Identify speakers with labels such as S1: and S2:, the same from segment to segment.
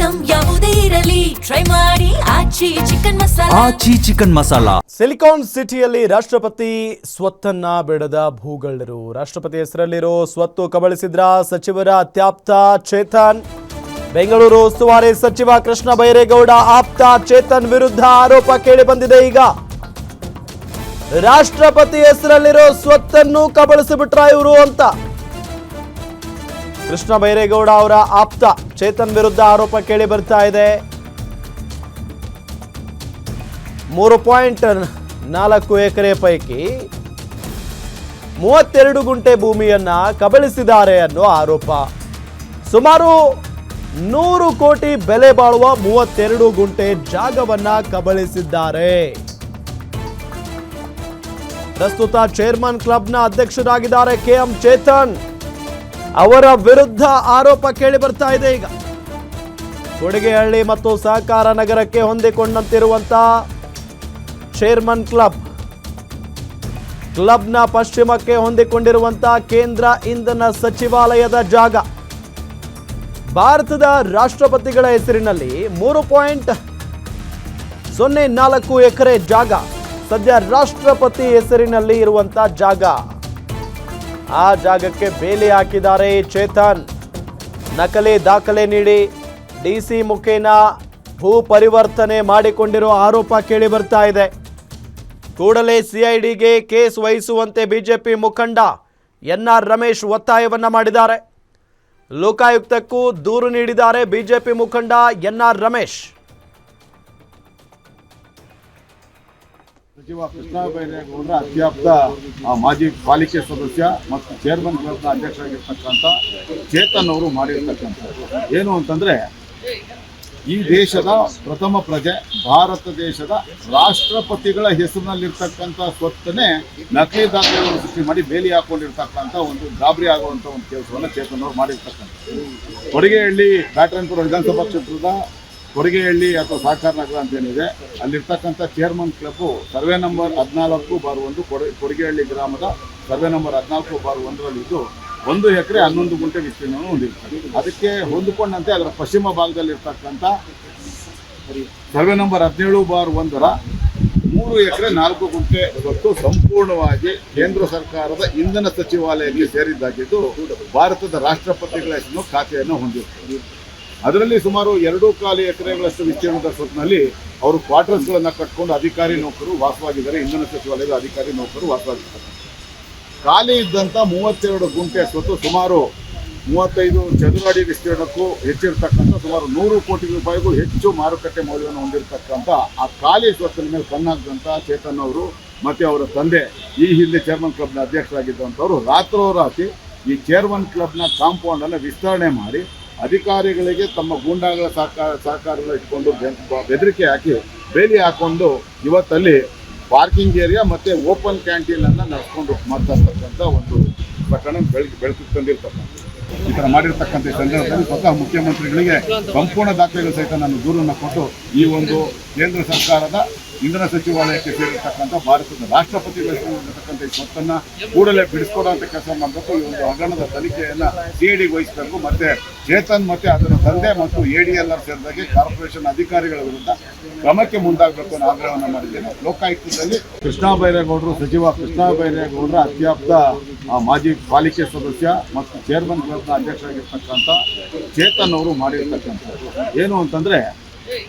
S1: Item ಯಾವುದೇ ಇರಲಿ try ಮಾಡಿ ಆಚಿ ಚಿಕನ್ ಮಸಾಲಾ.
S2: ಸಿಲಿಕಾನ್ ಸಿಟಿಯಲ್ಲಿ ರಾಷ್ಟ್ರಪತಿ ಸ್ವತ್ತನ್ನ ಬಿಡದ ಭೂಗಳ್ಳರು. ರಾಷ್ಟ್ರಪತಿ ಹೆಸರಲ್ಲಿರೋ ಸ್ವತ್ತು ಕಬಳಿಸಿದ್ರ ಸಚಿವರ ಅತ್ಯಾಪ್ತ ಚೇತನ್. ಬೆಂಗಳೂರು ಉಸ್ತುವಾರಿ ಸಚಿವ ಕೃಷ್ಣ ಬೈರೇಗೌಡ ಆಪ್ತ ಚೇತನ್ ವಿರುದ್ಧ ಆರೋಪ ಕೇಳಿ ಬಂದಿದೆ. ಈಗ ರಾಷ್ಟ್ರಪತಿ ಹೆಸರಲ್ಲಿರೋ ಸ್ವತ್ತನ್ನು ಕಬಳಿಸಿಬಿಟ್ರ ಇವರು ಅಂತ ಕೃಷ್ಣ ಬೈರೇಗೌಡ ಅವರ ಆಪ್ತ ಚೇತನ್ ವಿರುದ್ಧ ಆರೋಪ ಕೇಳಿ ಬರ್ತಾ ಇದೆ. 3.4 ಎಕರೆ ಪೈಕಿ 32 ಗುಂಟೆ ಭೂಮಿಯನ್ನ ಕಬಳಿಸಿದ್ದಾರೆ ಅನ್ನೋ ಆರೋಪ. ಸುಮಾರು 100 ಕೋಟಿ ಬೆಲೆ ಬಾಳುವ 32 ಗುಂಟೆ ಜಾಗವನ್ನ ಕಬಳಿಸಿದ್ದಾರೆ. ಪ್ರಸ್ತುತ ಚೇರ್ಮನ್ ಕ್ಲಬ್ನ ಅಧ್ಯಕ್ಷರಾಗಿದ್ದಾರೆ KM ಚೇತನ್. ಅವರ ವಿರುದ್ಧ ಆರೋಪ ಕೇಳಿ ಬರ್ತಾ ಇದೆ. ಈಗ ಕೊಡಿಗೆಹಳ್ಳಿ ಮತ್ತು ಸಹಕಾರ ನಗರಕ್ಕೆ ಹೊಂದಿಕೊಂಡಂತಿರುವಂತಹ ಚೇರ್ಮನ್ ಕ್ಲಬ್ನ ಪಶ್ಚಿಮಕ್ಕೆ ಹೊಂದಿಕೊಂಡಿರುವಂತಹ ಕೇಂದ್ರ ಇಂಧನ ಸಚಿವಾಲಯದ ಜಾಗ ಭಾರತದ ರಾಷ್ಟ್ರಪತಿಗಳ ಹೆಸರಿನಲ್ಲಿ 3.04 ಎಕರೆ ಜಾಗ ಸದ್ಯ ರಾಷ್ಟ್ರಪತಿ ಹೆಸರಿನಲ್ಲಿ ಇರುವಂತಹ ಜಾಗ. ಆ ಜಾಗಕ್ಕೆ ಬೇಲಿ ಹಾಕಿದ್ದಾರೆ ಚೇತನ್. ನಕಲಿ ದಾಖಲೆ ನೀಡಿ DC ಮುಖೇನ ಭೂ ಪರಿವರ್ತನೆ ಮಾಡಿಕೊಂಡಿರೋ ಆರೋಪ ಕೇಳಿ ಬರ್ತಾ ಇದೆ. ಕೂಡಲೇ CIDಗೆ ಕೇಸ್ ವಹಿಸುವಂತೆ ಬಿಜೆಪಿ ಮುಖಂಡ NR ರಮೇಶ್ ಒತ್ತಾಯವನ್ನ ಮಾಡಿದ್ದಾರೆ. ಲೋಕಾಯುಕ್ತಕ್ಕೂ ದೂರು ನೀಡಿದ್ದಾರೆ ಬಿಜೆಪಿ ಮುಖಂಡ NR ರಮೇಶ್.
S3: ಸಚಿವ ಕೃಷ್ಣ ಬೈರೇಗೌಡರ ಅತ್ಯಾಪ್ತ ಮಾಜಿ ಪಾಲಿಕೆ ಸದಸ್ಯ ಮತ್ತು ಚೇರ್ಮನ್ ಕ್ಲಬ್ನ ಅಧ್ಯಕ್ಷರಾಗಿರ್ತಕ್ಕಂಥ ಚೇತನ್ ಅವರು ಮಾಡಿರ್ತಕ್ಕಂಥದ್ದು ಏನು ಅಂತಂದರೆ, ಈ ದೇಶದ ಪ್ರಥಮ ಪ್ರಜೆ ಭಾರತ ದೇಶದ ರಾಷ್ಟ್ರಪತಿಗಳ ಹೆಸರಿನಲ್ಲಿರ್ತಕ್ಕಂಥ ಸ್ವತ್ತನ್ನೇ ನಕಲಿ ದಾಖಲೆಗಳನ್ನು ಸೃಷ್ಟಿ ಮಾಡಿ ಬೇಲಿ ಹಾಕೊಂಡಿರ್ತಕ್ಕಂಥ ಒಂದು ಗಾಬರಿ ಆಗುವಂಥ ಒಂದು ಕೆಲಸವನ್ನು ಚೇತನ್ ಅವರು ಮಾಡಿರ್ತಕ್ಕಂಥದ್ದು. ಕೊಡಿಗೆಹಳ್ಳಿ ಬ್ಯಾಟರಾಯನಪುರ ವಿಧಾನಸಭಾ ಕ್ಷೇತ್ರದ ಕೊಡಿಗೆಹಳ್ಳಿ ಅಥವಾ ಸಹಕಾರ ನಗರ ಅಂತೇನಿದೆ, ಅಲ್ಲಿರ್ತಕ್ಕಂಥ chairman club survey number 14/1 Kodigehalli ಗ್ರಾಮದ ಸರ್ವೆ ನಂಬರ್ 14/1ರಲ್ಲಿದ್ದು 1 ಎಕರೆ 11 ಗುಂಟೆ ವಿಸ್ತೀರ್ಣವನ್ನು ಹೊಂದಿರ್ತದೆ. ಅದಕ್ಕೆ ಹೊಂದಿಕೊಂಡಂತೆ ಅದರ ಪಶ್ಚಿಮ ಭಾಗದಲ್ಲಿರ್ತಕ್ಕಂಥ ಸರ್ವೆ ನಂಬರ್ 17/1ರ 3 ಎಕರೆ 4 ಗುಂಟೆ ಹೊತ್ತು ಸಂಪೂರ್ಣವಾಗಿ ಕೇಂದ್ರ ಸರ್ಕಾರದ ಇಂಧನ ಸಚಿವಾಲಯಕ್ಕೆ ಸೇರಿದ್ದಾಗಿದ್ದು ಭಾರತದ ರಾಷ್ಟ್ರಪತಿಗಳ ಹೆಸರು ಖಾತೆಯನ್ನು ಹೊಂದಿರುತ್ತದೆ. ಅದರಲ್ಲಿ ಸುಮಾರು 2.25 ಎಕರೆಗಳಷ್ಟು ವಿಸ್ತೀರ್ಣದ ಸ್ವತ್ತಿನಲ್ಲಿ ಅವರು ಕ್ವಾರ್ಟರ್ಸ್ಗಳನ್ನು ಕಟ್ಕೊಂಡು ಅಧಿಕಾರಿ ನೌಕರು ವಾಸವಾಗಿದ್ದಾರೆ. ಇಂಧನ ಸಚಿವಾಲಯದ ಅಧಿಕಾರಿ ನೌಕರು ವಾಸವಾಗಿರ್ತಾರೆ. ಖಾಲಿ ಇದ್ದಂಥ 32 ಗುಂಟೆ ಸ್ವತ್ತು ಸುಮಾರು 35 ಚದುರ ಅಡಿ ವಿಸ್ತೀರ್ಣಕ್ಕೂ ಹೆಚ್ಚಿರ್ತಕ್ಕಂಥ ಸುಮಾರು 100 ಕೋಟಿ ರೂಪಾಯಿಗೂ ಹೆಚ್ಚು ಮಾರುಕಟ್ಟೆ ಮೌಲ್ಯವನ್ನು ಹೊಂದಿರತಕ್ಕಂಥ ಆ ಖಾಲಿ ಸ್ವತ್ತಿನ ಮೇಲೆ ಕಣ್ಣಾಗದಂಥ ಚೇತನ್ ಅವರು ಮತ್ತು ಅವರ ತಂದೆ ಈ ಹಿಂದೆ ಚೇರ್ಮನ್ ಕ್ಲಬ್ನ ಅಧ್ಯಕ್ಷರಾಗಿದ್ದಂಥವರು ರಾತ್ರೋರಾತ್ರಿ ಈ ಚೇರ್ಮನ್ ಕ್ಲಬ್ನ ಕಾಂಪೌಂಡನ್ನು ವಿಸ್ತರಣೆ ಮಾಡಿ ಅಧಿಕಾರಿಗಳಿಗೆ ತಮ್ಮ ಗೂಂಡಾಗಳ ಸಹಕಾರಗಳು ಇಟ್ಕೊಂಡು ಬೆದರಿಕೆ ಹಾಕಿ ಬೇಲಿ ಹಾಕೊಂಡು ಇವತ್ತಲ್ಲಿ ಪಾರ್ಕಿಂಗ್ ಏರಿಯಾ ಮತ್ತು ಓಪನ್ ಕ್ಯಾಂಟೀನನ್ನು ನಡೆಸ್ಕೊಂಡು ಮಾಡ್ತಕ್ಕಂಥ ಒಂದು ಪ್ರಕರಣ ಬೆಳಕಿಗೆ ತಂದಿರ್ತಕ್ಕಂಥ ಈ ಥರ ಮಾಡಿರ್ತಕ್ಕಂಥ ಸಂದರ್ಭದಲ್ಲಿ ಸ್ವತಃ ಮುಖ್ಯಮಂತ್ರಿಗಳಿಗೆ ಸಂಪೂರ್ಣ ದಾಖಲೆಗಳು ಸಹಿತ ನಾನು ದೂರನ್ನು ಕೊಟ್ಟು ಈ ಒಂದು ಕೇಂದ್ರ ಸರ್ಕಾರದ ಇಂಧನ ಸಚಿವಾಲಯಕ್ಕೆ ಸೇರಿರ್ತಕ್ಕಂಥ ಭಾರತದ ರಾಷ್ಟ್ರಪತಿಗಳಿರ್ತಕ್ಕಂಥ ಈ ಸ್ವತ್ತನ್ನು ಕೂಡಲೇ ಬಿಡಿಸ್ಕೊಡುವಂಥ ಕೆಲಸ ಮಾಡಬೇಕು. ಈ ಒಂದು ಹಗರಣದ ತನಿಖೆಯನ್ನು CIDಗೆ ವಹಿಸಬೇಕು. ಮತ್ತು ಚೇತನ್ ಮತ್ತು ಅದರ ತಂದೆ ಮತ್ತು ADLR ಸೇರಿದಾಗೆ ಕಾರ್ಪೊರೇಷನ್ ಅಧಿಕಾರಿಗಳ ವಿರುದ್ಧ ಕ್ರಮಕ್ಕೆ ಮುಂದಾಗಬೇಕು ಅನ್ನೋ ಆಗ್ರಹವನ್ನು ಮಾಡಿದ್ದೇನೆ. ಲೋಕಾಯುಕ್ತದಲ್ಲಿ ಸಚಿವ ಕೃಷ್ಣ ಬೈರೇಗೌಡರ ಅತ್ಯಾಪ್ತ ಮಾಜಿ ಪಾಲಿಕೆ ಸದಸ್ಯ ಮತ್ತು ಚೇರ್ಮನ್ ಕ್ಲಬ್ನ ಅಧ್ಯಕ್ಷರಾಗಿರ್ತಕ್ಕಂಥ ಚೇತನ್ ಅವರು ಮಾಡಿರ್ತಕ್ಕಂಥದ್ದು ಏನು ಅಂತಂದರೆ,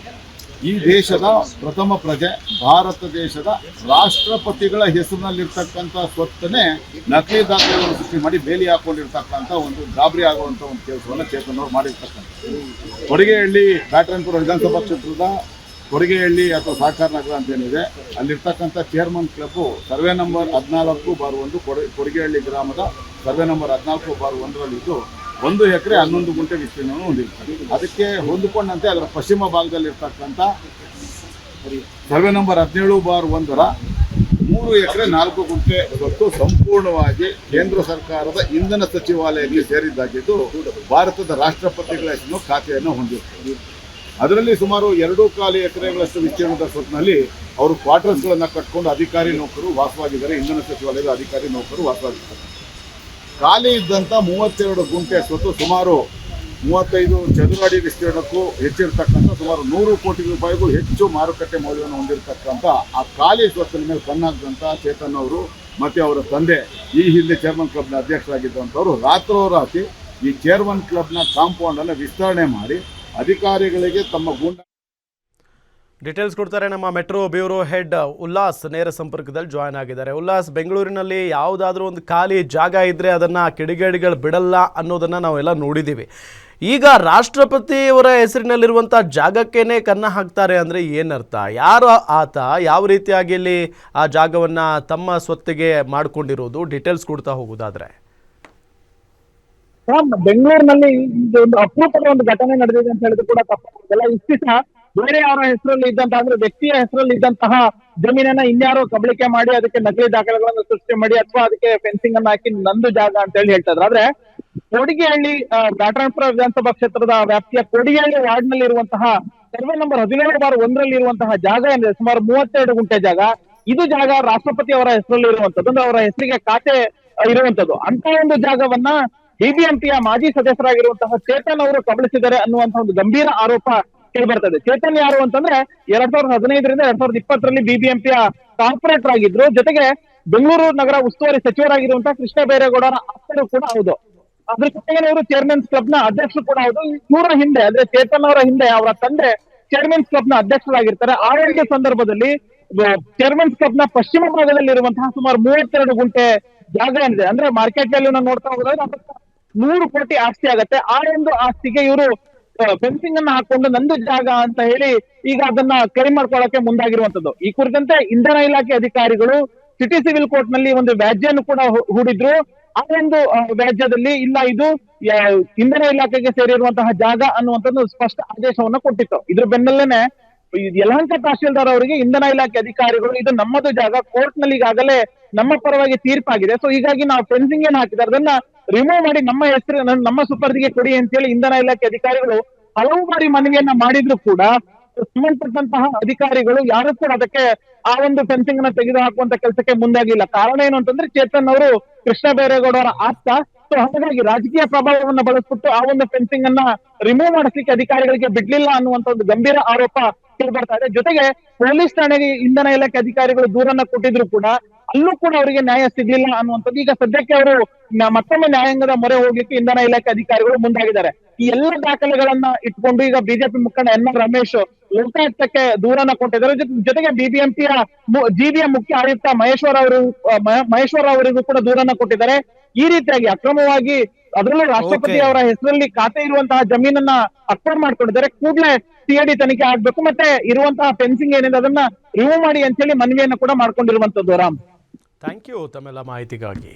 S3: ಈ ದೇಶದ ಪ್ರಥಮ ಪ್ರಜೆ ಭಾರತ ದೇಶದ ರಾಷ್ಟ್ರಪತಿಗಳ ಹೆಸರಿನಲ್ಲಿರ್ತಕ್ಕಂಥ ಸ್ವತ್ತನ್ನೇ ನಕಲಿ ದಾಖಲೆಗಳನ್ನು ಸೃಷ್ಟಿ ಮಾಡಿ ಬೇಲಿ ಹಾಕೊಂಡಿರ್ತಕ್ಕಂಥ ಒಂದು ಗಾಬರಿ ಆಗುವಂಥ ಒಂದು ಕೆಲಸವನ್ನು ಚೇತನ್ ಅವರು ಮಾಡಿರ್ತಕ್ಕಂಥದ್ದು. ಕೊಡಿಗೆಹಳ್ಳಿ ಬ್ಯಾಟರಾಯನಪುರ ವಿಧಾನಸಭಾ ಕ್ಷೇತ್ರದ ಕೊಡಿಗೆಹಳ್ಳಿ ಅಥವಾ ಸಹಕಾರ ನಗರ ಅಂತೇನಿದೆ, ಅಲ್ಲಿರ್ತಕ್ಕಂಥ chairman club survey number 14/1 Kodigehalli ಗ್ರಾಮದ ಸರ್ವೆ ನಂಬರ್ 14/1ರಲ್ಲಿದ್ದು 1 ಎಕರೆ 11 ಗುಂಟೆ ವಿಸ್ತೀರ್ಣವನ್ನು ಹೊಂದಿರ್ತದೆ. ಅದಕ್ಕೆ ಹೊಂದಿಕೊಂಡಂತೆ ಅದರ ಪಶ್ಚಿಮ ಭಾಗದಲ್ಲಿರ್ತಕ್ಕಂಥ ಸರ್ವೆ ನಂಬರ್ 17/1ರ 3 ಎಕರೆ 4 ಗುಂಟೆ ಹೊತ್ತು ಸಂಪೂರ್ಣವಾಗಿ ಕೇಂದ್ರ ಸರ್ಕಾರದ ಇಂಧನ ಸಚಿವಾಲಯಕ್ಕೆ ಸೇರಿದ್ದಾಗಿದ್ದು ಭಾರತದ ರಾಷ್ಟ್ರಪತಿಗಳ ಹೆಸರು ಖಾತೆಯನ್ನು ಹೊಂದಿರ್ತದೆ. ಅದರಲ್ಲಿ ಸುಮಾರು 2.25 ಎಕರೆಗಳಷ್ಟು ವಿಸ್ತೀರ್ಣದ ಸ್ವತ್ತಿನಲ್ಲಿ ಅವರು ಕ್ವಾರ್ಟರ್ಸ್ಗಳನ್ನು ಕಟ್ಕೊಂಡು ಅಧಿಕಾರಿ ನೌಕರು ವಾಸವಾಗಿದ್ದಾರೆ. ಇಂಧನ ಸಚಿವಾಲಯದ ಅಧಿಕಾರಿ ನೌಕರು ವಾಸವಾಗಿರ್ತಾರೆ. ಖಾಲಿ ಇದ್ದಂಥ 32 ಗುಂಟೆ ಸ್ವತ್ತು ಸುಮಾರು 35 ಚದುರ ಅಡಿ ವಿಸ್ತೀರ್ಣಕ್ಕೂ ಹೆಚ್ಚಿರ್ತಕ್ಕಂಥ ಸುಮಾರು 100 ಕೋಟಿ ರೂಪಾಯಿಗೂ ಹೆಚ್ಚು ಮಾರುಕಟ್ಟೆ ಮೌಲ್ಯವನ್ನು ಹೊಂದಿರತಕ್ಕಂಥ ಆ ಖಾಲಿ ಸ್ವತ್ತಿನ ಮೇಲೆ ಕಣ್ಣಾಕಿದಂಥ ಚೇತನ್ ಅವರು ಮತ್ತು ಅವರ ತಂದೆ ಈ ಹಿಂದೆ ಚೇರ್ಮನ್ ಕ್ಲಬ್ನ ಅಧ್ಯಕ್ಷರಾಗಿದ್ದಂಥವರು ರಾತ್ರೋರಾತ್ರಿ ಈ ಚೇರ್ಮನ್ ಕ್ಲಬ್ನ ಕಾಂಪೌಂಡನ್ನು ವಿಸ್ತರಣೆ ಮಾಡಿ ಅಧಿಕಾರಿಗಳಿಗೆ ತಮ್ಮ ಗೂಂಡ
S2: ಡೀಟೇಲ್ಸ್ ಕೊಡ್ತಾರೆ ನಮ್ಮ ಮೆಟ್ರೋ ಬ್ಯೂರೋ ಹೆಡ್ ಉಲ್ಲಾಸ್ ನೇರ ಸಂಪರ್ಕದಲ್ಲಿ ಜಾಯ್ನ್ ಆಗಿದ್ದಾರೆ. ಉಲ್ಲಾಸ್, ಬೆಂಗಳೂರಿನಲ್ಲಿ ಯಾವುದಾದ್ರೂ ಒಂದು ಖಾಲಿ ಜಾಗ ಇದ್ದರೆ ಅದನ್ನು ಕಿಡಿಗೇಡಿಗಳು ಬಿಡಲ್ಲ ಅನ್ನೋದನ್ನು ನಾವೆಲ್ಲ ನೋಡಿದ್ದೀವಿ. ಈಗ ರಾಷ್ಟ್ರಪತಿಯವರ ಹೆಸರಿನಲ್ಲಿರುವಂಥ ಜಾಗಕ್ಕೇನೆ ಕನ್ನ ಹಾಕ್ತಾರೆ ಅಂದರೆ ಏನರ್ಥ? ಯಾರು ಆತ? ಯಾವ ರೀತಿಯಾಗಿ ಇಲ್ಲಿ ಆ ಜಾಗವನ್ನು ತಮ್ಮ ಸ್ವತ್ತಿಗೆ ಮಾಡಿಕೊಂಡಿರೋದು? ಡೀಟೇಲ್ಸ್ ಕೊಡ್ತಾ ಹೋಗೋದಾದ್ರೆ.
S4: ಬೆಂಗಳೂರಿನಲ್ಲಿ ಒಂದು ಅಪರೂಪದ ಒಂದು ಘಟನೆ ನಡೆದಿದೆ ಅಂತ ಹೇಳಿದ್ರು ಕೂಡ ತಪ್ಪಾಗಲ್ಲ. ಇಷ್ಟು ಸಹ ಬೇರೆ ಯಾರ ಹೆಸರಲ್ಲಿ ಇದ್ದಂತಹ ಅಂದ್ರೆ ವ್ಯಕ್ತಿಯ ಹೆಸರಲ್ಲಿ ಇದ್ದಂತಹ ಜಮೀನನ್ನ ಇನ್ಯಾರೋ ಕಬಳಿಕೆ ಮಾಡಿ ಅದಕ್ಕೆ ನಕಲಿ ದಾಖಲೆಗಳನ್ನು ಸೃಷ್ಟಿ ಮಾಡಿ ಅಥವಾ ಅದಕ್ಕೆ ಫೆನ್ಸಿಂಗ್ ಅನ್ನ ಹಾಕಿ ನಂದು ಜಾಗ ಅಂತ ಹೇಳಿ ಹೇಳ್ತಾ ಇದ್ರು. ಆದ್ರೆ ಕೋಡಿಗೆಹಳ್ಳಿ ಬ್ಯಾಟರಾಯನಪುರ ವಿಧಾನಸಭಾ ಕ್ಷೇತ್ರದ ವ್ಯಾಪ್ತಿಯ ಕೋಡಿಗೆಹಳ್ಳಿ ವಾರ್ಡ್ ನಲ್ಲಿ ಇರುವಂತಹ ಸರ್ವೆ ನಂಬರ್ 17/1 ಇರುವಂತಹ ಜಾಗ ಏನಿದೆ ಸುಮಾರು 32 ಗುಂಟೆ ಜಾಗ. ಇದು ಜಾಗ ರಾಷ್ಟ್ರಪತಿ ಅವರ ಹೆಸರಲ್ಲಿ ಇರುವಂತದ್ದು, ಅಂದ್ರೆ ಅವರ ಹೆಸರಿಗೆ ಖಾತೆ ಇರುವಂತದ್ದು. ಅಂತ ಒಂದು ಜಾಗವನ್ನ ಬಿಬಿಎಂಪಿಯ ಮಾಜಿ ಸದಸ್ಯರಾಗಿರುವಂತಹ ಚೇತನ್ ಅವರು ಕಬಳಿಸಿದ್ದಾರೆ ಅನ್ನುವಂತಹ ಒಂದು ಗಂಭೀರ ಆರೋಪ ಕೇಳಿಬರ್ತದೆ. ಚೇತನ್ ಯಾರು ಅಂತಂದ್ರೆ 2015ರಿಂದ 2020ರಲ್ಲಿ ಬಿಬಿಎಂಪಿಯ ಕಾರ್ಪೊರೇಟರ್ ಆಗಿದ್ರು. ಜೊತೆಗೆ ಬೆಂಗಳೂರು ನಗರ ಉಸ್ತುವಾರಿ ಸಚಿವರಾಗಿರುವಂತಹ ಕೃಷ್ಣ ಬೈರೇಗೌಡರ ಆಪ್ತರು ಕೂಡ ಹೌದು. ಅದ್ರ ಜೊತೆಗೆ ಇವರು ಚೇರ್ಮನ್ಸ್ ಕ್ಲಬ್ ನ ಅಧ್ಯಕ್ಷರು ಕೂಡ ಹೌದು. ಇವರ ಹಿಂದೆ ಅಂದ್ರೆ ಚೇತನ್ ಅವರ ಹಿಂದೆ ಅವರ ತಂದೆ ಚೇರ್ಮನ್ಸ್ ಕ್ಲಬ್ ನ ಅಧ್ಯಕ್ಷರಾಗಿರ್ತಾರೆ. ಆ ಒಂದು ಸಂದರ್ಭದಲ್ಲಿ ಚೇರ್ಮನ್ಸ್ ಕ್ಲಬ್ ನ ಪಶ್ಚಿಮ ಭಾಗದಲ್ಲಿ ಇರುವಂತಹ ಸುಮಾರು 32 ಗುಂಟೆ ಜಾಗ ಏನಿದೆ ಅಂದ್ರೆ ಮಾರ್ಕೆಟ್ ವ್ಯಾಲ್ಯೂ ನೋಡ್ತಾ ಹೋಗೋದಾದ್ರೆ 100 ಕೋಟಿ ಆಸ್ತಿ ಆಗತ್ತೆ. ಆ ಒಂದು ಆಸ್ತಿಗೆ ಇವರು ಫೆನ್ಸಿಂಗ್ ಅನ್ನ ಹಾಕೊಂಡು ನಂದು ಜಾಗ ಅಂತ ಹೇಳಿ ಈಗ ಅದನ್ನ ಕ್ಲೈಮ್ ಮಾಡ್ಕೊಳ್ಳಕ್ಕೆ ಮುಂದಾಗಿರುವಂತದ್ದು. ಈ ಕುರಿತಂತೆ ಇಂಧನ ಇಲಾಖೆ ಅಧಿಕಾರಿಗಳು ಸಿಟಿ ಸಿವಿಲ್ ಕೋರ್ಟ್ ನಲ್ಲಿ ಒಂದು ವ್ಯಾಜ್ಯನ್ನು ಕೂಡ ಹೂಡಿದ್ರು. ಆ ಒಂದು ವ್ಯಾಜ್ಯದಲ್ಲಿ ಇಲ್ಲ ಇದು ಇಂಧನ ಇಲಾಖೆಗೆ ಸೇರಿರುವಂತಹ ಜಾಗ ಅನ್ನುವಂಥದ್ದು ಸ್ಪಷ್ಟ ಆದೇಶವನ್ನ ಕೊಟ್ಟಿತ್ತು. ಇದ್ರ ಬೆನ್ನಲ್ಲೇನೆ ಯಲಹಂಕ ತಹಶೀಲ್ದಾರ್ ಅವರಿಗೆ ಇಂಧನ ಇಲಾಖೆ ಅಧಿಕಾರಿಗಳು ಇದು ನಮ್ಮದು ಜಾಗ, ಕೋರ್ಟ್ ನಲ್ಲಿ ಈಗಾಗಲೇ ನಮ್ಮ ಪರವಾಗಿ ತೀರ್ಪಾಗಿದೆ, ಸೊ ಹೀಗಾಗಿ ನಾವು ಫೆನ್ಸಿಂಗ್ ಏನ್ ಹಾಕಿದ್ದಾರೆ ಅದನ್ನ ರಿಮೂವ್ ಮಾಡಿ ನಮ್ಮ ಹೆಸರು ನಮ್ಮ ಸುಪರ್ದಿಗೆ ಕೊಡಿ ಅಂತೇಳಿ ಇಂಧನ ಇಲಾಖೆ ಅಧಿಕಾರಿಗಳು ಹಲವು ಬಾರಿ ಮನವಿಯನ್ನ ಮಾಡಿದ್ರು ಕೂಡ ಸಂಬಂಧಪಟ್ಟಂತಹ ಅಧಿಕಾರಿಗಳು ಯಾರು ಕೂಡ ಅದಕ್ಕೆ ಆ ಒಂದು ಫೆನ್ಸಿಂಗ್ ಅನ್ನ ತೆಗೆದು ಹಾಕುವಂತ ಕೆಲಸಕ್ಕೆ ಮುಂದಾಗಿಲ್ಲ. ಕಾರಣ ಏನು ಅಂತಂದ್ರೆ ಚೇತನ್ ಅವರು ಕೃಷ್ಣ ಬೈರೇಗೌಡ ಅವರ ಆಪ್ತ. ಸೊ ಹಾಗಾಗಿ ರಾಜಕೀಯ ಪ್ರಭಾವವನ್ನ ಬಳಸ್ಬಿಟ್ಟು ಆ ಒಂದು ಫೆನ್ಸಿಂಗ್ ಅನ್ನ ರಿಮೂವ್ ಮಾಡಿಸ್ಲಿಕ್ಕೆ ಅಧಿಕಾರಿಗಳಿಗೆ ಬಿಡ್ಲಿಲ್ಲ ಅನ್ನುವಂತ ಒಂದು ಗಂಭೀರ ಆರೋಪ ಕೇಳ್ಬರ್ತಾ ಇದೆ. ಜೊತೆಗೆ ಪೊಲೀಸ್ ಠಾಣೆಗೆ ಇಂಧನ ಇಲಾಖೆ ಅಧಿಕಾರಿಗಳು ದೂರನ್ನ ಕೊಟ್ಟಿದ್ರು ಕೂಡ ಅಲ್ಲೂ ಕೂಡ ಅವರಿಗೆ ನ್ಯಾಯ ಸಿಗ್ಲಿಲ್ಲ ಅನ್ನುವಂಥದ್ದು. ಈಗ ಸದ್ಯಕ್ಕೆ ಅವರು ಮತ್ತೊಮ್ಮೆ ನ್ಯಾಯಾಂಗದ ಮೊರೆ ಹೋಗ್ಲಿಕ್ಕೆ ಇಂಧನ ಇಲಾಖೆ ಅಧಿಕಾರಿಗಳು ಮುಂದಾಗಿದ್ದಾರೆ. ಈ ಎಲ್ಲ ದಾಖಲೆಗಳನ್ನ ಇಟ್ಕೊಂಡು ಈಗ ಬಿಜೆಪಿ ಮುಖಂಡ ಎನ್.ಆರ್. ರಮೇಶ್ ಲೋಕಾಯುಕ್ತಕ್ಕೆ ದೂರನ್ನ ಕೊಟ್ಟಿದ್ದಾರೆ. ಜೊತೆಗೆ ಬಿಬಿಎಂಪಿಯ ಜಿಬಿಯ ಮುಖ್ಯ ಆಯುಕ್ತ ಮಹೇಶ್ವರ ಅವರಿಗೂ ಕೂಡ ದೂರನ್ನ ಕೊಟ್ಟಿದ್ದಾರೆ. ಈ ರೀತಿಯಾಗಿ ಅಕ್ರಮವಾಗಿ ಅದರಲ್ಲೂ ರಾಷ್ಟ್ರಪತಿ ಅವರ ಹೆಸರಲ್ಲಿ ಖಾತೆ ಇರುವಂತಹ ಜಮೀನನ್ನ ಅಕ್ವೈರ್ ಮಾಡ್ಕೊಂಡಿದ್ದಾರೆ. ಕೂಡಲೇ ಸಿಐಡಿ ತನಿಖೆ ಆಗ್ಬೇಕು, ಮತ್ತೆ ಇರುವಂತಹ ಫೆನ್ಸಿಂಗ್ ಏನಿದೆ ಅದನ್ನ ರಿಮೂವ್ ಮಾಡಿ ಅಂತ ಹೇಳಿ ಮನವಿಯನ್ನ ಕೂಡ ಮಾಡ್ಕೊಂಡಿರುವಂತದ್ದು. ರಾಮ್,
S2: ಥ್ಯಾಂಕ್ ಯು ತಮ್ಮೆಲ್ಲ ಮಾಹಿತಿಗಾಗಿ.